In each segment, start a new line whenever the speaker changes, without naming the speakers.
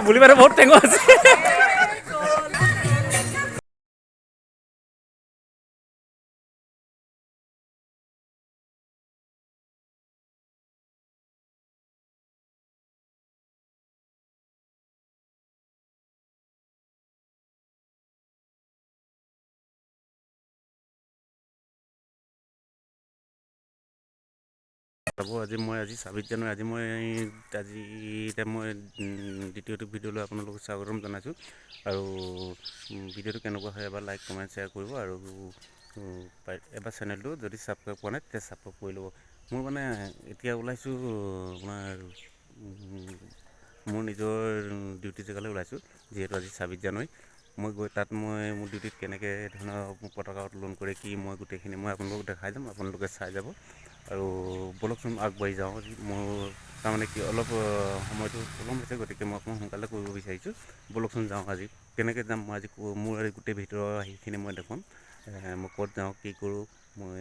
বুলিবাৰে বহুত টেঙৰ আছে। হ'ব আজি 26 জানুৱাৰী আজি এতিয়া মই দ্বিতীয়টো ভিডিঅ'লৈ আপোনালোকক স্বাগতম জনাইছোঁ আৰু ভিডিঅ'টো কেনেকুৱা হয় এবাৰ লাইক কমেণ্ট শ্বেয়াৰ কৰিব আৰু এবাৰ চেনেলটো যদি ছাবস্ক্ৰাইব কৰা নাই তেতিয়া ছাবস্ক্ৰাইব কৰি ল'ব। মোৰ মানে এতিয়া ওলাইছোঁ আপোনাৰ মোৰ নিজৰ ডিউটি জেগালৈ ওলাইছোঁ যিহেতু আজি 26 জানুৱাৰী মই গৈ তাত মোৰ ডিউটিত কেনেকৈ ধৰণৰ পতাকা উত্তোলন কৰে কি মই গোটেইখিনি মই আপোনালোকক দেখাই যাম, আপোনালোকে চাই যাব আৰু বলকচোন আগবাঢ়ি যাওঁ। মোৰ তাৰমানে কি অলপ সময়টো পলম হৈছে গতিকে মই অকণমান সোনকালে কৰিব বিচাৰিছোঁ। বলকচোন যাওঁ আজি কেনেকৈ যাম মই আজি মোৰ গোটেই ভিতৰৰ সেইখিনি মই দেখুৱাম। মই ক'ত যাওঁ কি কৰোঁ মই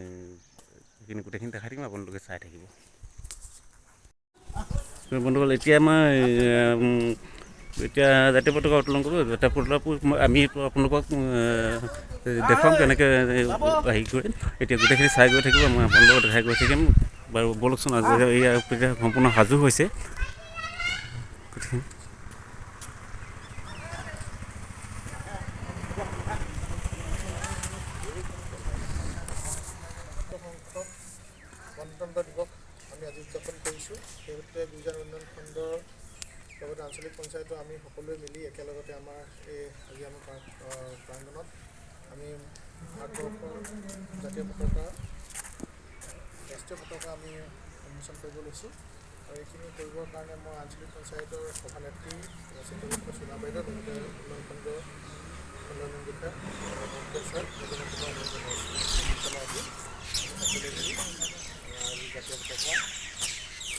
সেইখিনি গোটেইখিনি দেখাই থাকিম, আপোনালোকে চাই থাকিব। বন্ধুসকল এতিয়া এতিয়া জাতীয় পতাকা উত্তোলন কৰোঁ। জাতীয় পতাকা আমি আপোনালোকক দেখুৱাম কেনেকৈ হেৰি কৰি এতিয়া গোটেইখিনি চাই গৈ থাকিব, মই আপোনালোকক দেখাই গৈ থাকিম বাৰু। বলকচোন এয়া এতিয়া সম্পূৰ্ণ সাজু হৈছে।
গণতন্ত্ৰ দিৱস আমি আজি উদযাপন কৰিছোঁ। শেহতীয়া গুৰুজনাৰ উন্নয়ন খণ্ডৰ লগতে আঞ্চলিক পঞ্চায়তো আমি সকলোৱে মিলি একেলগতে আমাৰ আজি আমাৰ প্ৰাংগণত আমি ভাৰতবৰ্ষৰ জাতীয় পতাকা ৰাষ্ট্ৰীয় পতাকা আমি উন্মোচন কৰিব লৈছোঁ আৰু এইখিনি কৰিবৰ কাৰণে মই আঞ্চলিক পঞ্চায়তৰ সভানেত্ৰী চীনা বাইদেউ লগতে উন্নয়ন খণ্ড উন্নয়ন বিষয়া ছাৰ অনুৰোধ জনাইছোঁ। জাতীয় পতাকা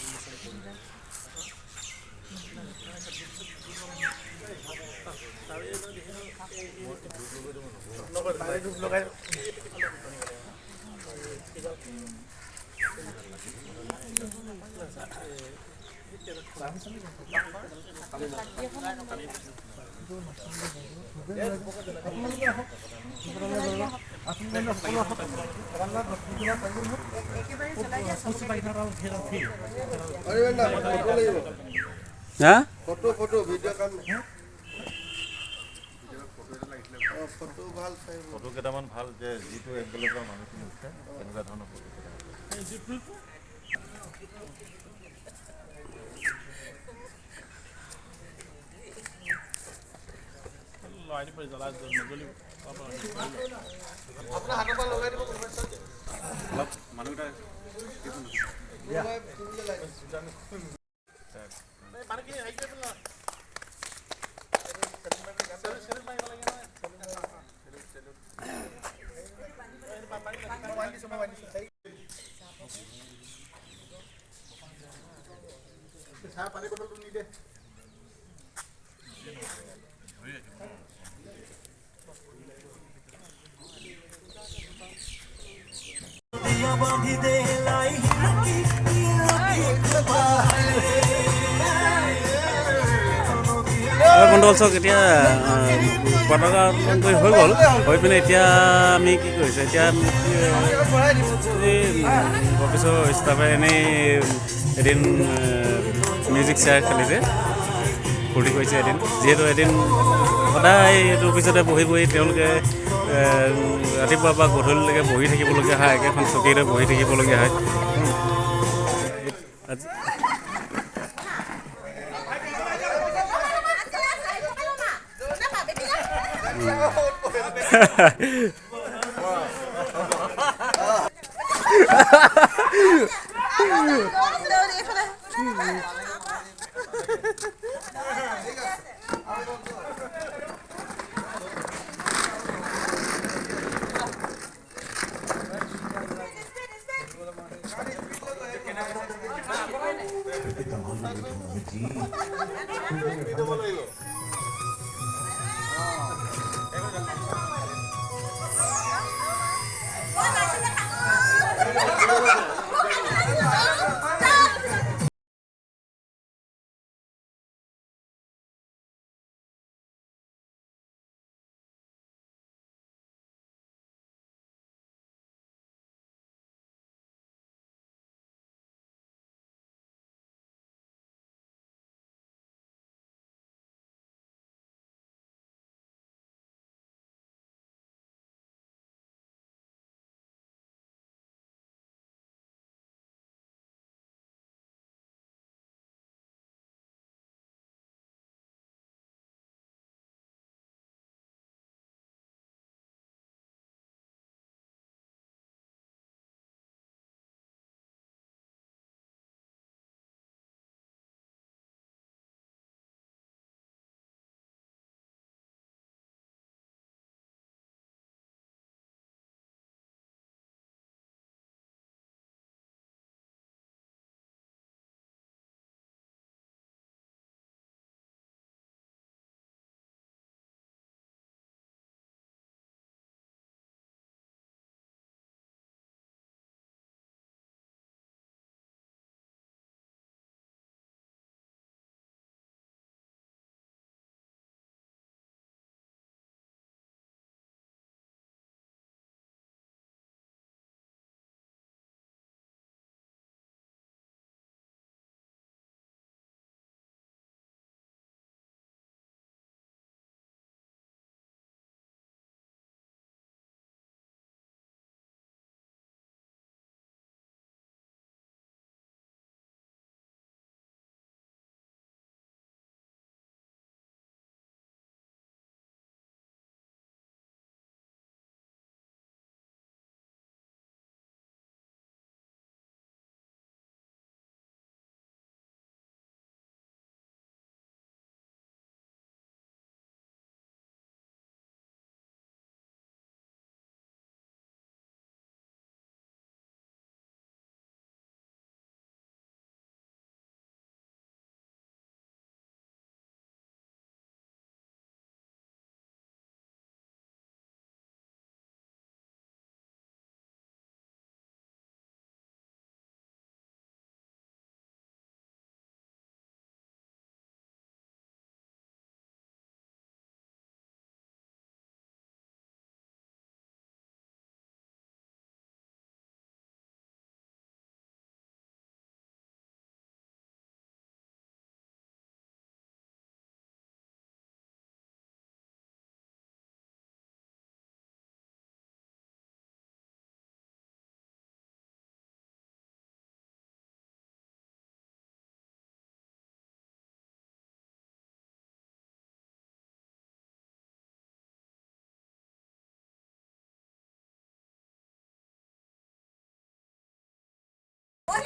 উন্মোচন কৰিব। ফটো ভিডিঅ' কাম ফটো ভাল চাই ফটো কেইটামান ভাল যে যিটো এংগেলৰ পৰা মানুহখিনি উঠে তেনেকুৱা ধৰণৰ ফটো আপোনাৰ হাতৰ পৰা লগাই দিব অলপ মানুহকেইটা পানী বটলটো নিদে
বন্ধুসকল চাওক এতিয়া পতাকা উত্তোলন কৰি হৈ গ'ল, হৈ পিনে এতিয়া আমি কি কৰিছোঁ এতিয়া অফিচৰ ষ্টাফে এনেই এদিন মিউজিক চেয়াৰ খেলিছে, ফূৰ্তি কৰিছে এদিন। যিহেতু এদিন সদায় এইটো অফিচতে বহি তেওঁলোকে ৰাতিপুৱাৰ পৰা গধূলিলৈকে বহি থাকিবলগীয়া হয়, একেখন চকীতে বহি থাকিবলগীয়া হয়।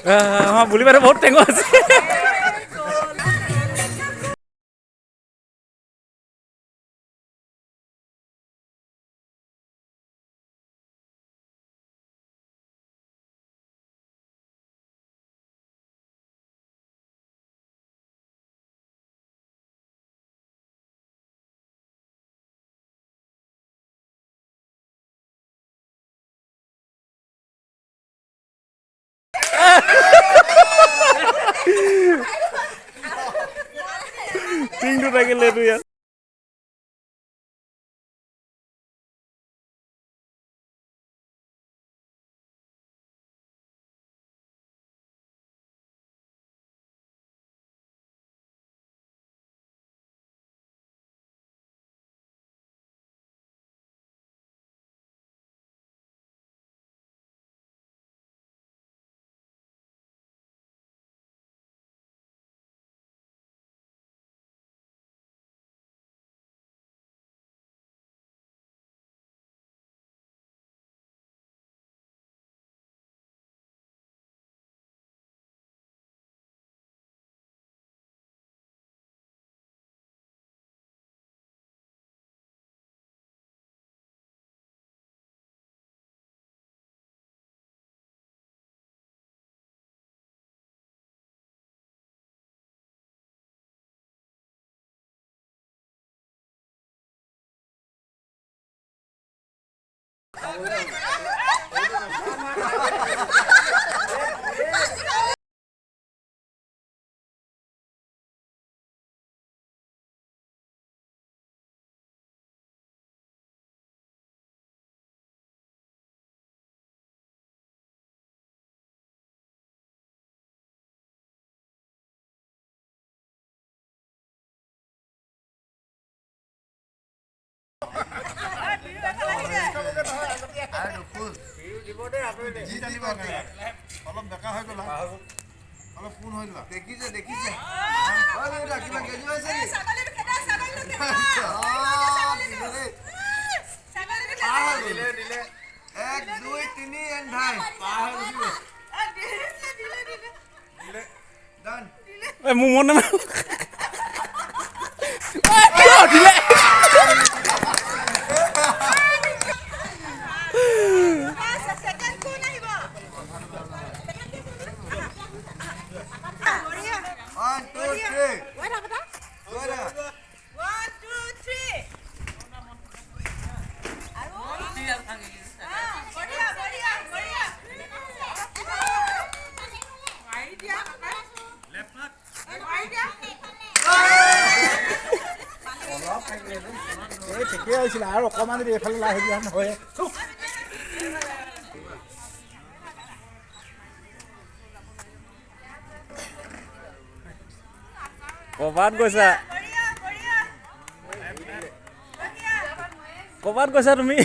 আমাৰ বুলি পেলাই বহুত টেঙৰ আছে। টিংটো থাকিলে এইটো ইয়াত।
অলপ বেকা হৈ গ'ল অলপ কোন হৈ যোৱা দেখিছে দেখিছে এক দুই তিনি এন্ধাই
মোৰ মন নাই।
ঠিকেই আহিছিলে আৰু অকণমান যদি এইফালে লাহে দিয়া নহয়।
ক'ৰবাত গৈছা, ক'ৰবাত গৈছা তুমি?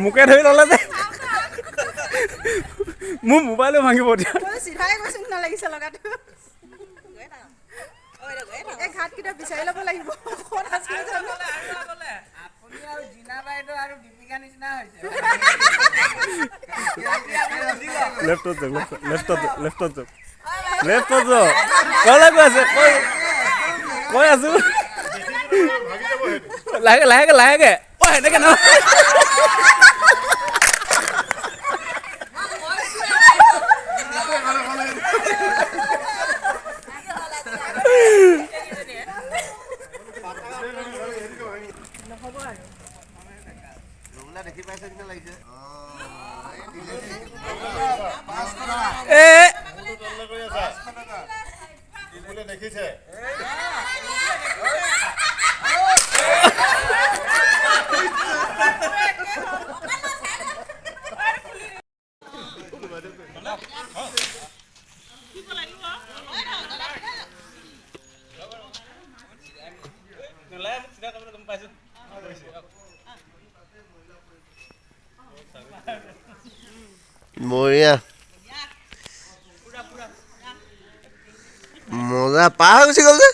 মোকে ধৰি ল'লে যে মোৰ মোবাইলো ভাঙিব এতিয়া।
চিধাই কৈছো নালাগিছে লগাটো এই ঘাটকেইটা বিচাৰি ল'ব লাগিব ক'ত আছিলে জানো।
আপুনি আৰু জিনা বাইদেউ আৰু দীপিকা নিচিনা হৈছে।
লেফ্টত যাওক, লেফ্টত যাওক, ক'লৈ গৈ আছে কৈ আছো। লাহেকে অ সেনেকে নহয়।
দেখি পাইছে কিনে লাগিছে দেখিছে
বঢ়িয়া মজা পাৰ হৈ গুচি গ'ল যে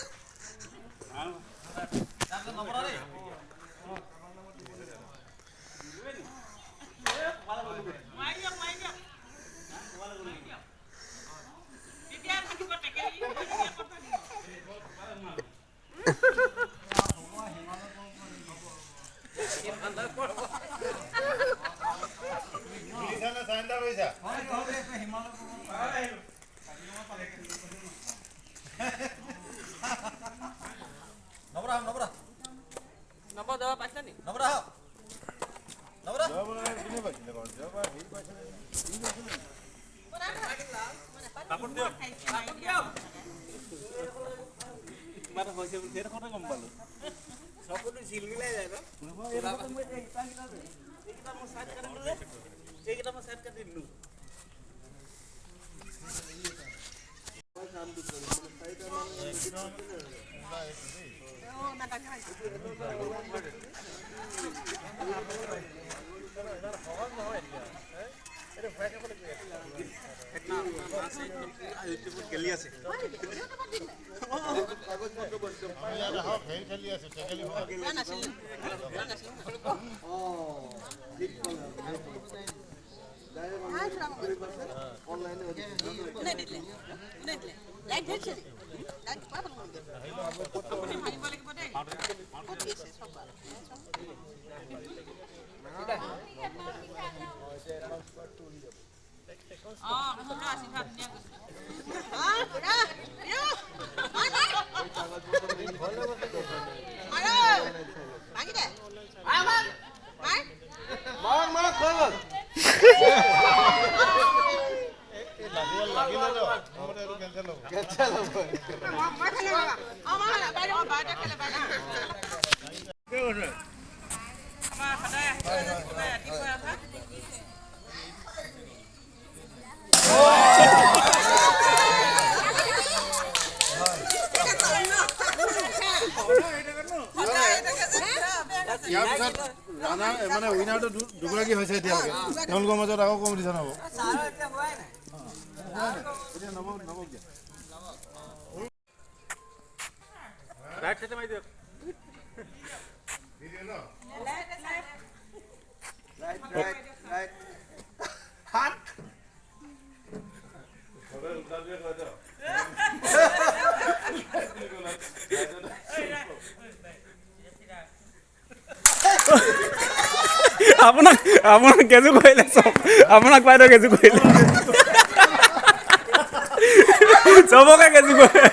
ইয়াৰ পিছত মানে উইনাৰটো দুগৰাকী হৈছে এতিয়ালৈকে তেওঁলোকৰ মাজত আকৌ কম্পিটিশ্যন হ'ব
আপোনাক কেজু কৰিলে চব আপোনাক বাইদেউ কেজু কৰিলে চবকে কেজু কৰে